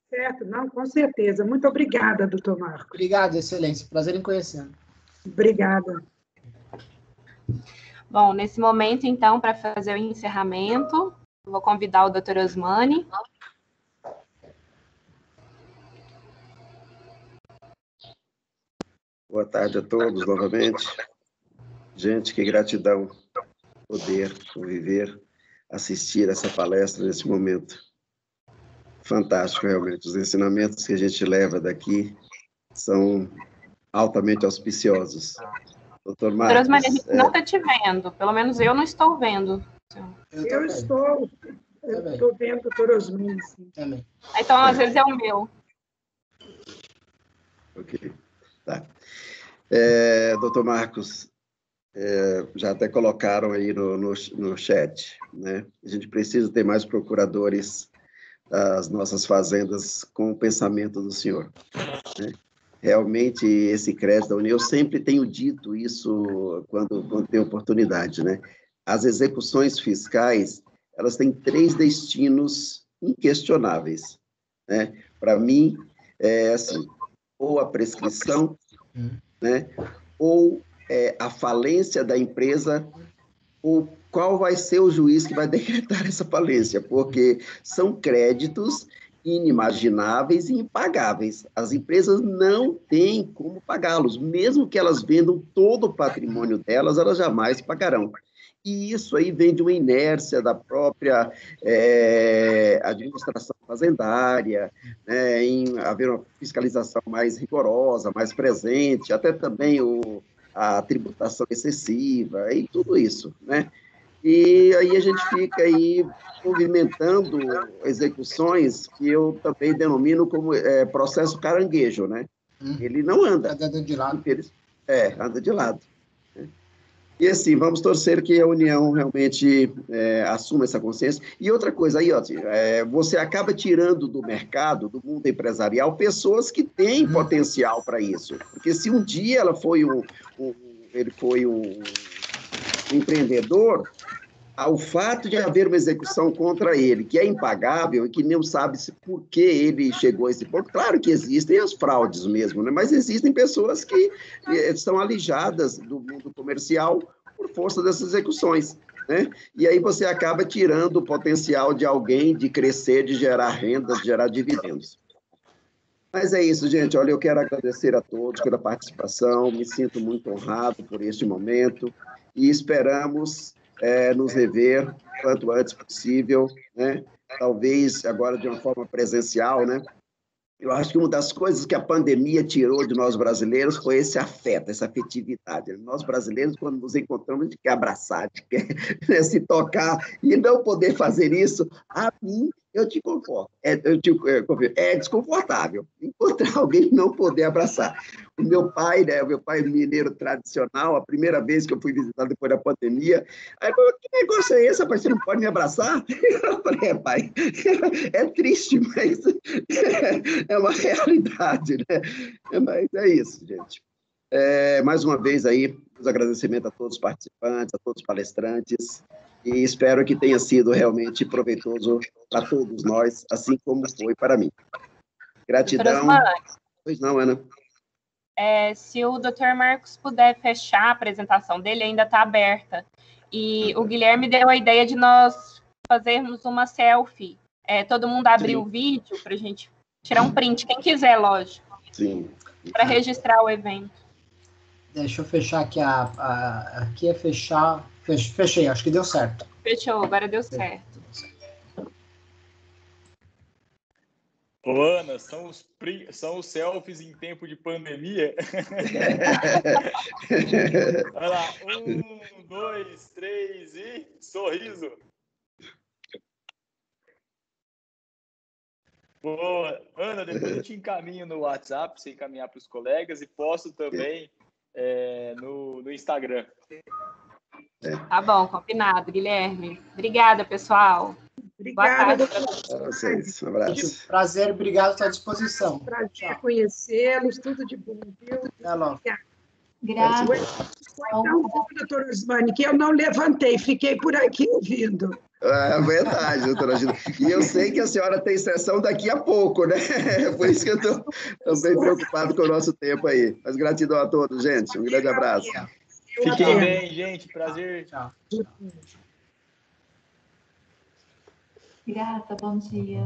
Certo, não, com certeza. Muito obrigada, doutor Marcos. Obrigado, excelência. Prazer em conhecê-lo. Obrigada. Bom, nesse momento, então, para fazer o encerramento, vou convidar o doutor Osmani. Boa tarde a todos, novamente. Gente, que gratidão poder conviver, assistir essa palestra nesse momento. Fantástico, realmente. Os ensinamentos que a gente leva daqui são altamente auspiciosos. Doutor Doutora Marcos... Osmani, a gente não está te vendo. Pelo menos eu não estou vendo. Eu estou vendo, doutora Osmani, sim. Também. Então, às vezes, é o meu. Ok, tá. Doutor Marcos, já até colocaram aí no chat, né? A gente precisa ter mais procuradores das nossas fazendas com o pensamento do senhor, né? Realmente, esse crédito da União, eu sempre tenho dito isso quando tem oportunidade, né? As execuções fiscais, elas têm 3 destinos inquestionáveis, né? Para mim, é assim, ou a prescrição, né? Ou a falência da empresa, ou qual vai ser o juiz que vai decretar essa falência, porque são créditos inimagináveis e impagáveis. As empresas não têm como pagá-los, mesmo que elas vendam todo o patrimônio delas, elas jamais pagarão. E isso aí vem de uma inércia da própria administração fazendária, né, em haver uma fiscalização mais rigorosa, mais presente, até também a tributação excessiva e tudo isso, né? E aí a gente fica aí movimentando execuções que eu também denomino como processo caranguejo, né? Ele não anda. Anda de lado. Anda de lado. E assim, vamos torcer que a União realmente assuma essa consciência. E outra coisa aí, ó, você acaba tirando do mercado, do mundo empresarial, pessoas que têm potencial para isso. Porque se um dia ele foi um empreendedor, ao fato de haver uma execução contra ele, que é impagável e que não sabe por que ele chegou a esse ponto, claro que existem as fraudes mesmo, né? Mas existem pessoas que são alijadas do mundo comercial por força dessas execuções, né? E aí você acaba tirando o potencial de alguém de crescer, de gerar rendas, de gerar dividendos. Mas é isso, gente. Olha, eu quero agradecer a todos pela participação, me sinto muito honrado por este momento e esperamos nos rever o quanto antes possível, né? Talvez agora de uma forma presencial, né? Eu acho que uma das coisas que a pandemia tirou de nós brasileiros foi esse afeto, essa afetividade. Nós brasileiros, quando nos encontramos, a gente quer abraçar, a gente quer, né, se tocar, e não poder fazer isso, a mim, eu te conforto. É desconfortável encontrar alguém e não poder abraçar. O meu pai, né, o meu pai mineiro tradicional, a primeira vez que eu fui visitar depois da pandemia, aí falou, que negócio é esse, rapaz? Você não pode me abraçar? Eu falei, pai, é triste, mas é uma realidade, né? Mas é isso, gente. Mais uma vez aí, os agradecimentos a todos os participantes, a todos os palestrantes, e espero que tenha sido realmente proveitoso para todos nós, assim como foi para mim. Gratidão. Pois não, Ana. Se o Dr. Marcos puder fechar a apresentação dele, ainda está aberta. E o Guilherme deu a ideia de nós fazermos uma selfie. Todo mundo abrir o vídeo para a gente tirar um print, quem quiser, lógico. Sim. Para registrar o evento. Deixa eu fechar aqui. Aqui é fechar. Fechei, acho que deu certo. Fechou, agora deu certo. Ô, Ana, são os selfies em tempo de pandemia? Olha lá, 1, 2, 3 e sorriso. Boa. Ana, depois eu te encaminho no WhatsApp, para você encaminhar para os colegas e posto também no Instagram. Tá bom, combinado, Guilherme. Obrigada, pessoal. Obrigada. Para vocês. Um abraço. Prazer, obrigado, estou à disposição. Prazer conhecê-los, tudo de bom, viu? Até logo. Graças. Então, doutora Osmani, que eu não levantei, fiquei por aqui ouvindo. É verdade, doutora Gina. E eu sei que a senhora tem sessão daqui a pouco, né? Por isso que eu estou bem preocupado com o nosso tempo aí. Mas gratidão a todos, gente. Um grande abraço. Fiquem bem, gente. Prazer. Tchau. Grata, bom dia.